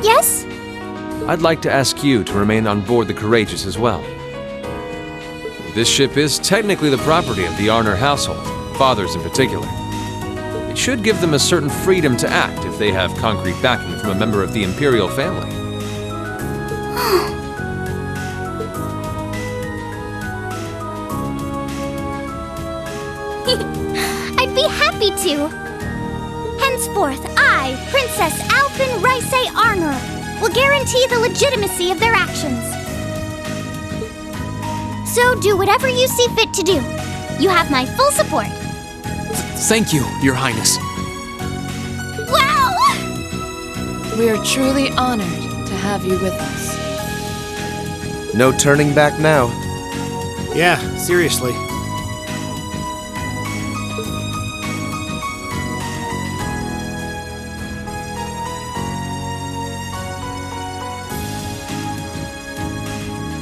Yes? I'd like to ask you to remain on board the Courageous as well. This ship is technically the property of the Arner household, fathers in particular. It should give them a certain freedom to act if they have concrete backing from a member of the Imperial family. I'd be happy to. Henceforth, I, Princess Alphen Raisay Arner, will guarantee the legitimacy of their actions. So do whatever you see fit to do. You have my full support. Thank you, Your Highness. Wow! We are truly honored to have you with us. No turning back now. Yeah, seriously.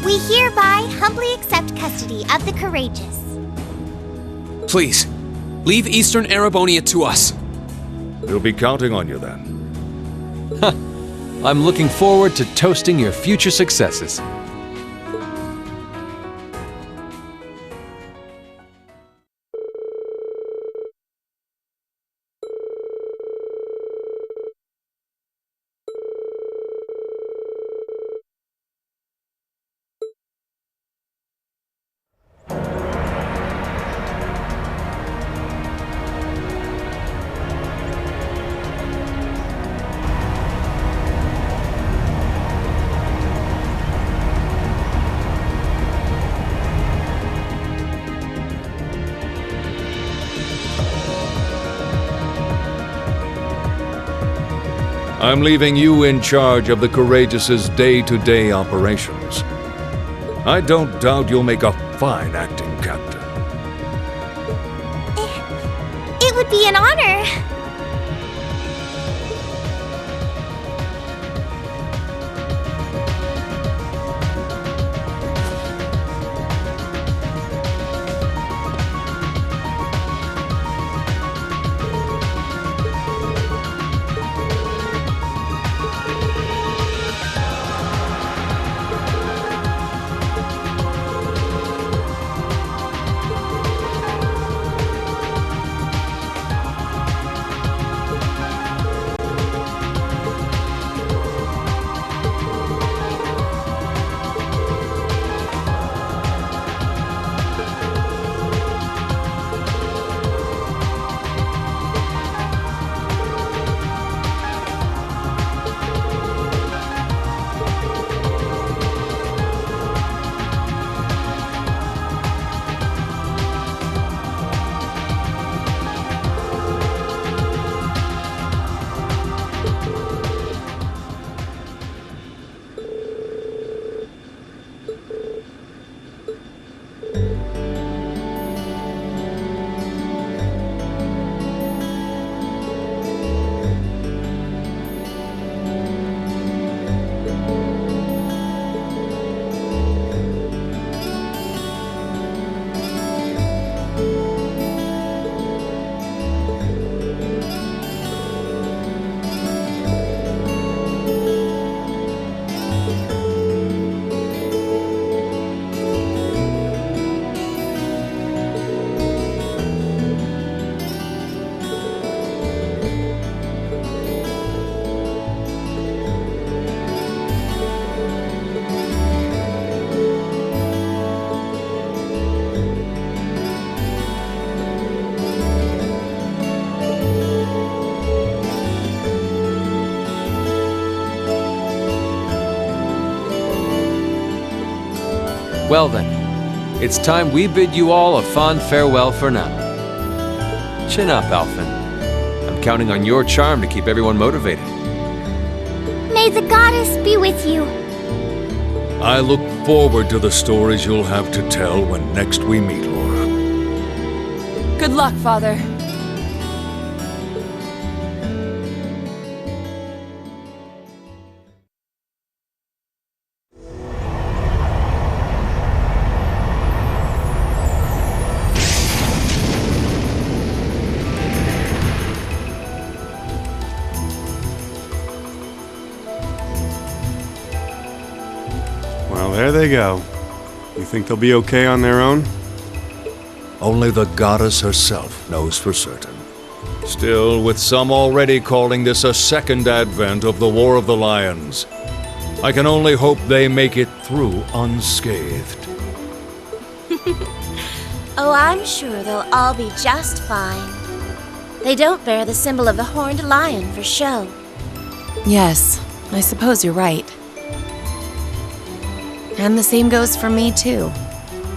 We hereby humbly accept custody of the Courageous. Please, leave Eastern Erebonia to us. We'll be counting on you then. I'm looking forward to toasting your future successes. I'm leaving you in charge of the Courageous's day-to-day operations. I don't doubt you'll make a fine acting captain. It would be an honor. Well then, it's time we bid you all a fond farewell for now. Chin up, Alphen. I'm counting on your charm to keep everyone motivated. May the goddess be with you. I look forward to the stories you'll have to tell when next we meet, Laura. Good luck, Father. Well, there they go. You think they'll be okay on their own? Only the goddess herself knows for certain. Still, with some already calling this a second advent of the War of the Lions, I can only hope they make it through unscathed. Oh, I'm sure they'll all be just fine. They don't bear the symbol of the horned lion for show. Yes, I suppose you're right. And the same goes for me, too.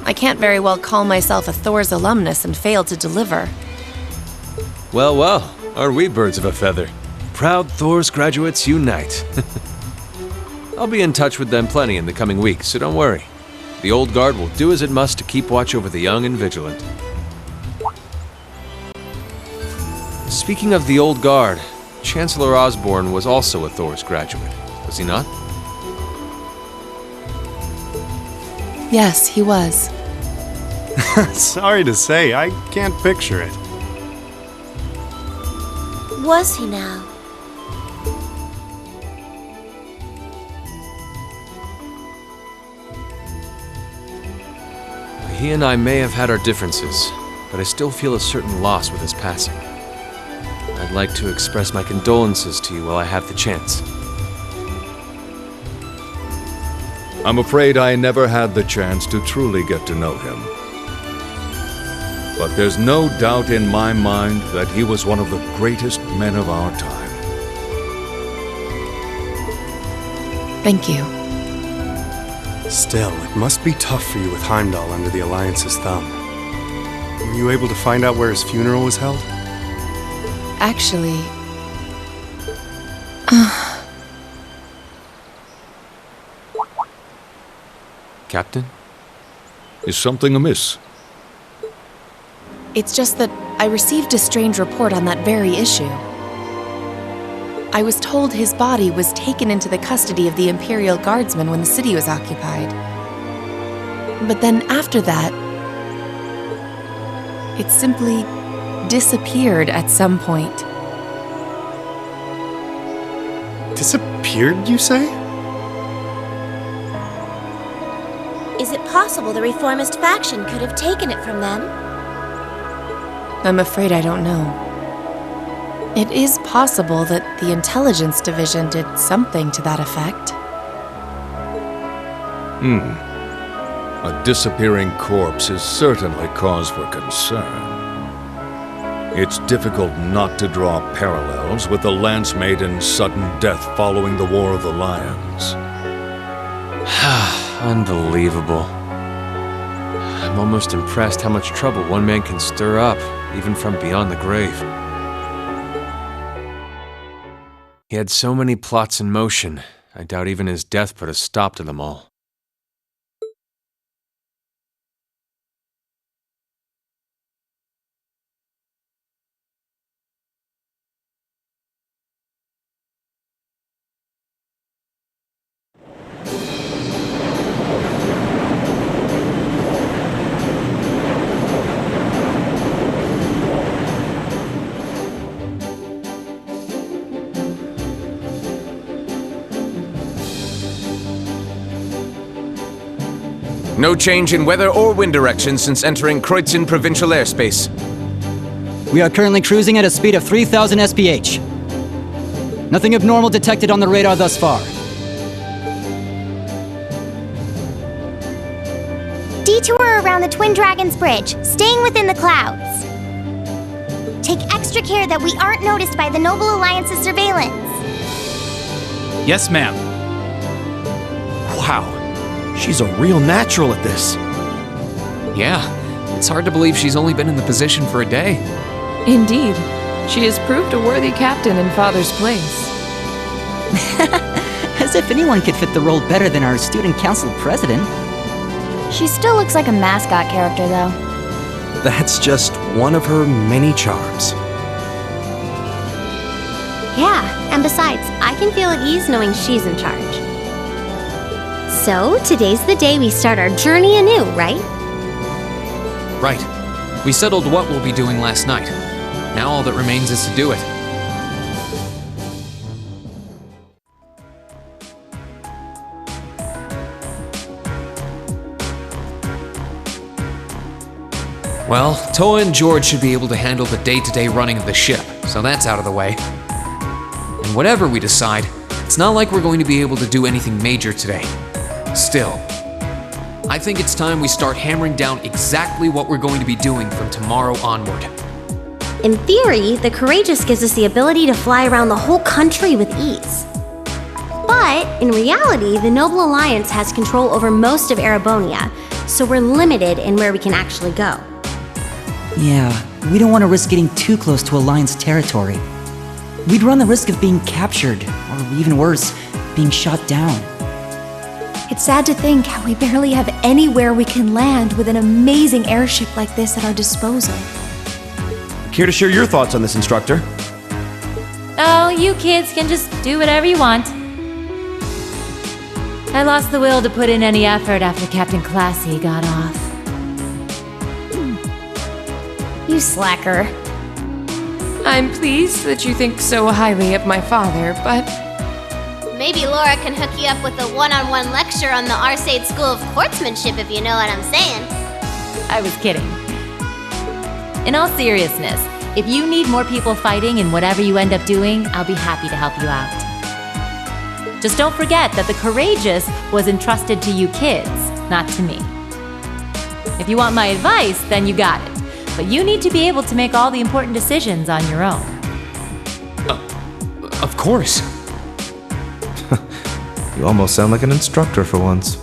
I can't very well call myself a Thor's alumnus and fail to deliver. Well, well, are we birds of a feather? Proud Thor's graduates unite. I'll be in touch with them plenty in the coming weeks, so don't worry. The old guard will do as it must to keep watch over the young and vigilant. Speaking of the old guard, Chancellor Osborne was also a Thor's graduate, was he not? Yes, he was. Sorry to say, I can't picture it. Was he now? He and I may have had our differences, but I still feel a certain loss with his passing. I'd like to express my condolences to you while I have the chance. I'm afraid I never had the chance to truly get to know him. But there's no doubt in my mind that he was one of the greatest men of our time. Thank you. Still, it must be tough for you with Heimdall under the Alliance's thumb. Were you able to find out where his funeral was held? Actually... Captain? Is something amiss? It's just that I received a strange report on that very issue. I was told his body was taken into the custody of the Imperial Guardsmen when the city was occupied. But then after that, it simply disappeared at some point. Disappeared, you say? Is it possible the Reformist faction could have taken it from them? I'm afraid I don't know. It is possible that the Intelligence Division did something to that effect. A disappearing corpse is certainly cause for concern. It's difficult not to draw parallels with the Lance Maiden's sudden death following the War of the Lions. Unbelievable. I'm almost impressed how much trouble one man can stir up, even from beyond the grave. He had so many plots in motion, I doubt even his death put a stop to them all. No change in weather or wind direction since entering Kreutzen provincial airspace. We are currently cruising at a speed of 3,000 SPH. Nothing abnormal detected on the radar thus far. Detour around the Twin Dragons Bridge, staying within the clouds. Take extra care that we aren't noticed by the Noble Alliance's surveillance. Yes, ma'am. Wow, she's a real natural at this. Yeah, it's hard to believe she's only been in the position for a day. Indeed. She has proved a worthy captain in Father's place. As if anyone could fit the role better than our student council president. She still looks like a mascot character, though. That's just one of her many charms. Yeah, and besides, I can feel at ease knowing she's in charge. So, today's the day we start our journey anew, right? Right. We settled what we'll be doing last night. Now all that remains is to do it. Well, Toa and George should be able to handle the day-to-day running of the ship, so that's out of the way. And whatever we decide, it's not like we're going to be able to do anything major today. Still, I think it's time we start hammering down exactly what we're going to be doing from tomorrow onward. In theory, the Courageous gives us the ability to fly around the whole country with ease. But, in reality, the Noble Alliance has control over most of Erebonia, so we're limited in where we can actually go. Yeah, we don't want to risk getting too close to Alliance territory. We'd run the risk of being captured, or even worse, being shot down. It's sad to think how we barely have anywhere we can land with an amazing airship like this at our disposal. Care to share your thoughts on this, instructor? Oh, you kids can just do whatever you want. I lost the will to put in any effort after Captain Classy got off. You slacker. I'm pleased that you think so highly of my father, but Maybe Laura can hook you up with a one-on-one lecture on the Arcade School of Quartzmanship, if you know what I'm saying. I was kidding. In all seriousness, if you need more people fighting in whatever you end up doing, I'll be happy to help you out. Just don't forget that the Courageous was entrusted to you kids, not to me. If you want my advice, then you got it. But you need to be able to make all the important decisions on your own. Of course. You almost sound like an instructor for once.